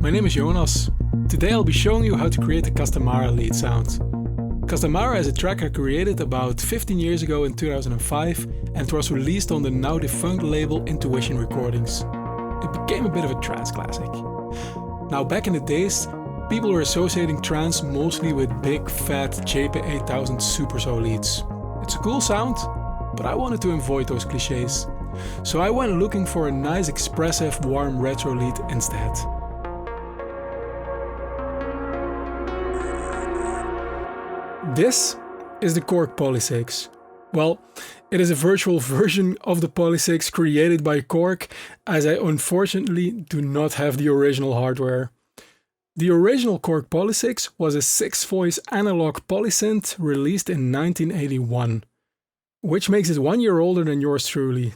My name is Jonas. Today I'll be showing you how to create a Castamara lead sound. Castamara is a track I created about 15 years ago in 2005 and it was released on the now defunct label Intuition Recordings. It became a bit of a trance classic. Now back in the days, people were associating trance mostly with big fat JP8000 Super leads. It's a cool sound, but I wanted to avoid those cliches. So I went looking for a nice expressive warm retro lead instead. This is the Korg Polysix. Well, it is a virtual version of the Polysix created by Korg, as I unfortunately do not have the original hardware. The original Korg Polysix was a 6-voice analog polysynth released in 1981, which makes it 1 year older than yours truly.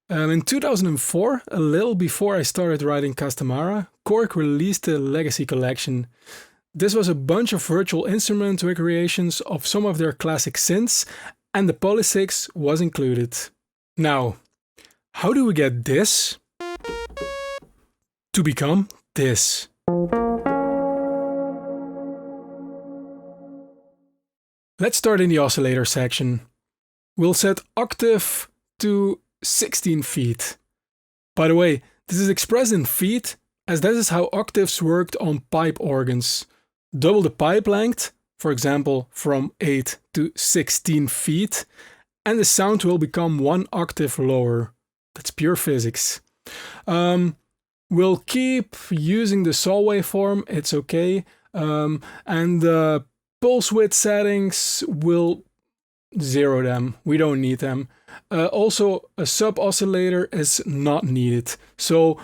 In 2004, a little before I started writing Castamara, Korg released a Legacy collection. This was a bunch of virtual instrument recreations of some of their classic synths, and the Polysix was included. Now, how do we get this to become this? Let's start in the oscillator section. We'll set octave to 16 feet. By the way, this is expressed in feet, as that is how octaves worked on pipe organs. Double the pipe length, for example from 8 to 16 feet, and the sound will become 1 octave lower. That's pure physics. We'll keep using the saw waveform, it's okay, and the pulse width settings, will zero them, we don't need them. Also, a sub oscillator is not needed. So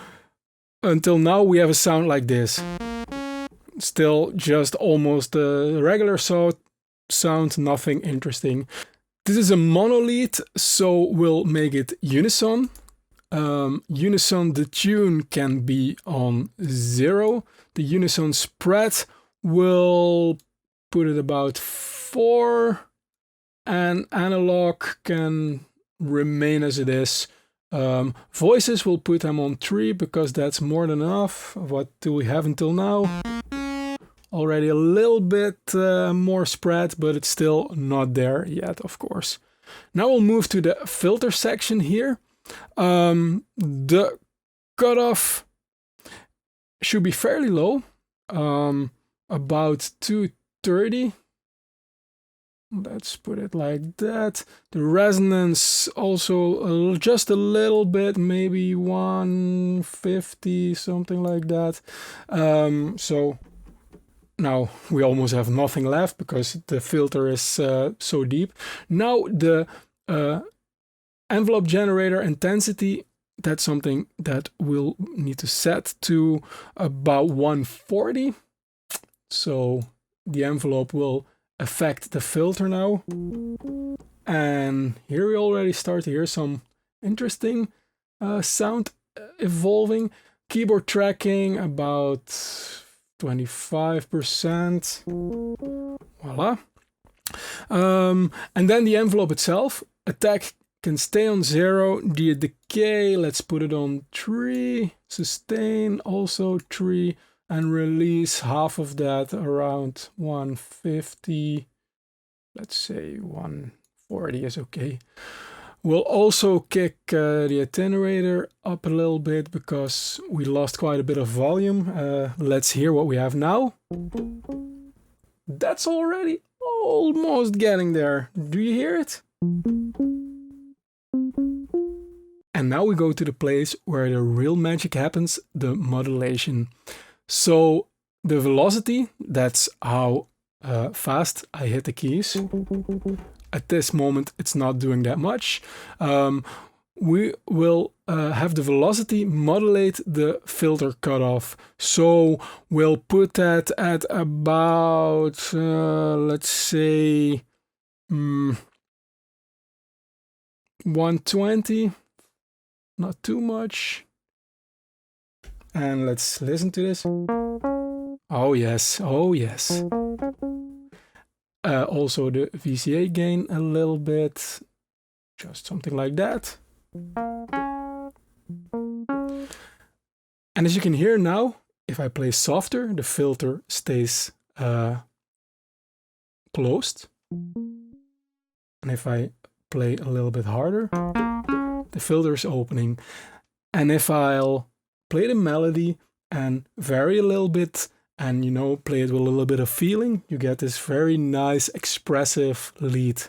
until now we have a sound like this. Still just almost a regular sound, nothing interesting. This is a monolith, so we'll make it unison. Unison, the tune can be on 0. The unison spread will put it about 4, and analog can remain as it is. Voices will put them on 3 because that's more than enough. What do we have until now? Already a little bit more spread, but it's still not there yet, of course. Now we'll move to the filter section here. The cutoff should be fairly low, about 230. Let's put it like that. The resonance also just a little bit, maybe 150, something like that. So now we almost have nothing left because the filter is so deep. Now the envelope generator intensity, that's something that we'll need to set to about 140. So the envelope will affect the filter now. And here we already start to hear some interesting sound evolving. Keyboard tracking about 25%. Voila. And then the envelope itself, attack can stay on 0. The decay, let's put it on 3. Sustain also 3. And release half of that around 150. Let's say 140 is okay. We'll also kick the attenuator up a little bit because we lost quite a bit of volume. Let's hear what we have now. That's already almost getting there. Do you hear it? And now we go to the place where the real magic happens, the modulation. So the velocity, that's how fast I hit the keys. At this moment, it's not doing that much. We will have the velocity modulate the filter cutoff. So we'll put that at about, let's say, 120. Not too much. And let's listen to this. Oh yes, oh yes. Also the VCA gain a little bit. Just something like that. And as you can hear now, if I play softer, the filter stays closed. And if I play a little bit harder, the filter is opening. And if I'll play the melody and vary a little bit and, you know, play it with a little bit of feeling, you get this very nice expressive lead.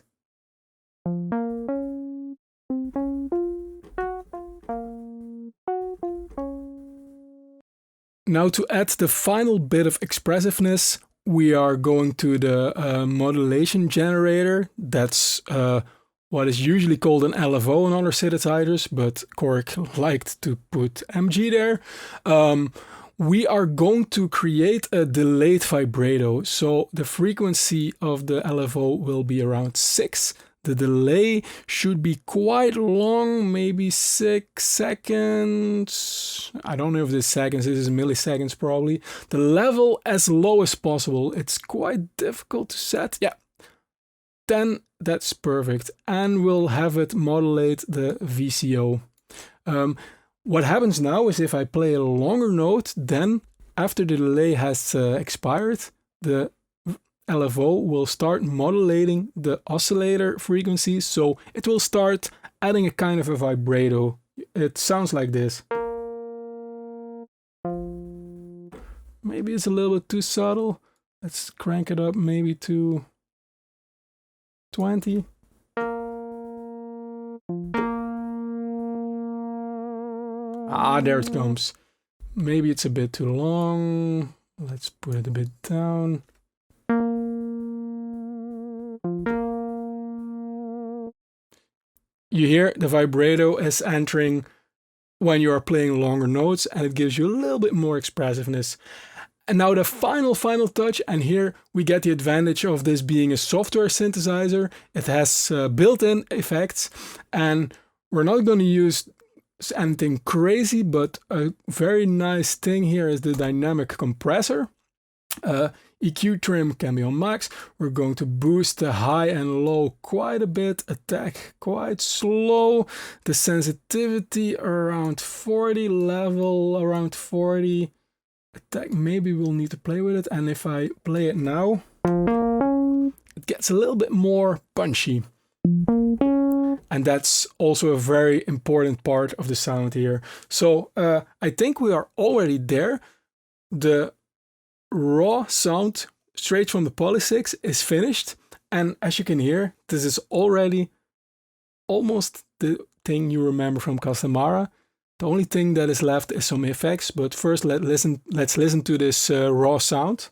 Now to add the final bit of expressiveness, we are going to the modulation generator. That's what is usually called an LFO in other synthesizers, but Korg liked to put MG there. We are going to create a delayed vibrato. So the frequency of the LFO will be around 6. The delay should be quite long, maybe 6 seconds. I don't know if this is seconds, this is milliseconds probably. The level as low as possible. It's quite difficult to set. Yeah, 10, that's perfect. And we'll have it modulate the VCO. What happens now is if I play a longer note, then after the delay has expired, the LFO will start modulating the oscillator frequency, so it will start adding a kind of a vibrato. It sounds like this. Maybe it's a little bit too subtle. Let's crank it up maybe to 20. Ah, there it comes. Maybe it's a bit too long. Let's put it a bit down. You hear the vibrato is entering when you are playing longer notes, and it gives you a little bit more expressiveness. And now the final touch, and here we get the advantage of this being a software synthesizer. It has built-in effects, and we're not going to use anything crazy, but a very nice thing here is the dynamic compressor. EQ trim can be on max. We're going to boost the high and low quite a bit, attack quite slow, the sensitivity around 40, level around 40, attack maybe we'll need to play with it, and if I play it now, it gets a little bit more punchy. And that's also a very important part of the sound here. So I think we are already there. The raw sound straight from the Polysix is finished, and as you can hear, this is already almost the thing you remember from Castamara. The only thing that is left is some effects, but first let's listen to this raw sound.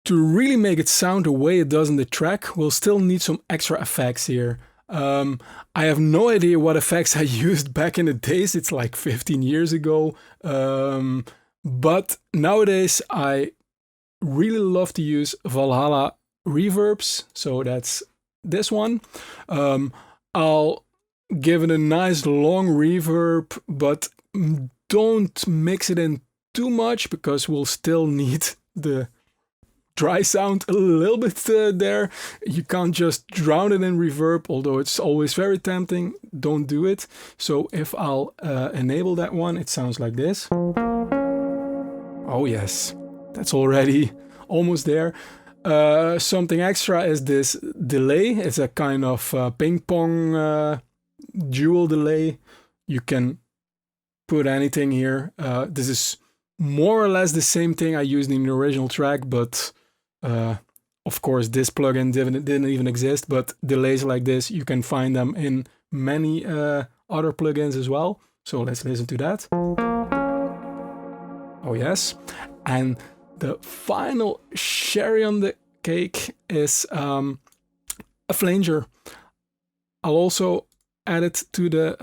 To really make it sound the way it does in the track, we'll still need some extra effects here. I have no idea what effects I used back in the days, it's like 15 years ago. But nowadays I really love to use Valhalla reverbs, so that's this one. I'll give it a nice long reverb, but don't mix it in too much because we'll still need the dry sound a little bit there. You can't just drown it in reverb, although it's always very tempting. Don't do it. So if I'll enable that one, it sounds like this. Oh yes, that's already almost there. Something extra is this delay. It's a kind of ping pong dual delay. You can put anything here. This is more or less the same thing I used in the original track, but of course this plugin didn't even exist, but delays like this, you can find them in many other plugins as well. So let's listen to that. Oh yes. And the final cherry on the cake is a flanger. I'll also add it to the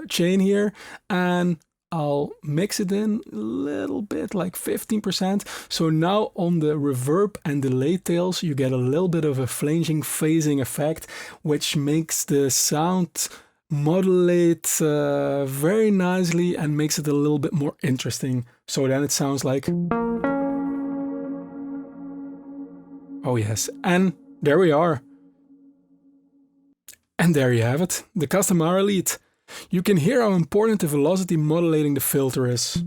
chain here, and I'll mix it in a little bit, like 15%. So now on the reverb and delay tails, you get a little bit of a flanging phasing effect, which makes the sound modulate very nicely and makes it a little bit more interesting. So then it sounds like... Oh yes, and there we are. And there you have it, the Castamara lead. You can hear how important the velocity modulating the filter is.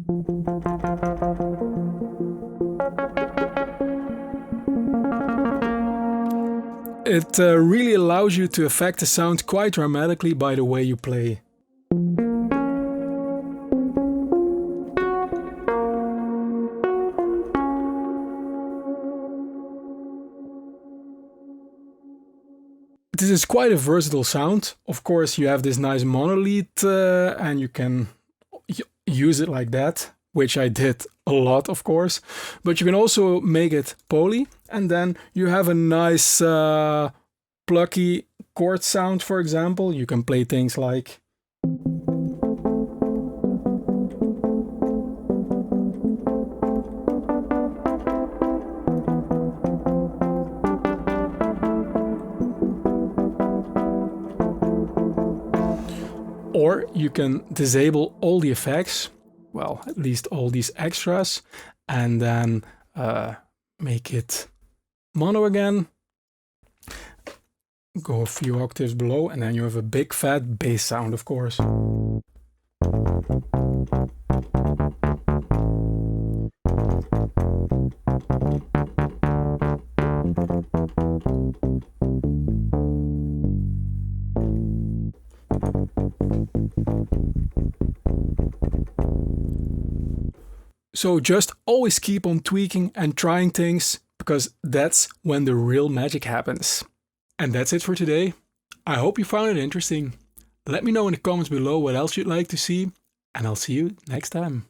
It really allows you to affect the sound quite dramatically by the way you play. This is quite a versatile sound. Of course, you have this nice monolith and you can use it like that, which I did a lot, of course. But you can also make it poly, and then you have a nice plucky chord sound, for example. You can play things like... Or you can disable all the effects, well, at least all these extras, and then make it mono again. Go a few octaves below, and then you have a big fat bass sound, of course. So just always keep on tweaking and trying things, because that's when the real magic happens. And that's it for today. I hope you found it interesting. Let me know in the comments below what else you'd like to see, and I'll see you next time.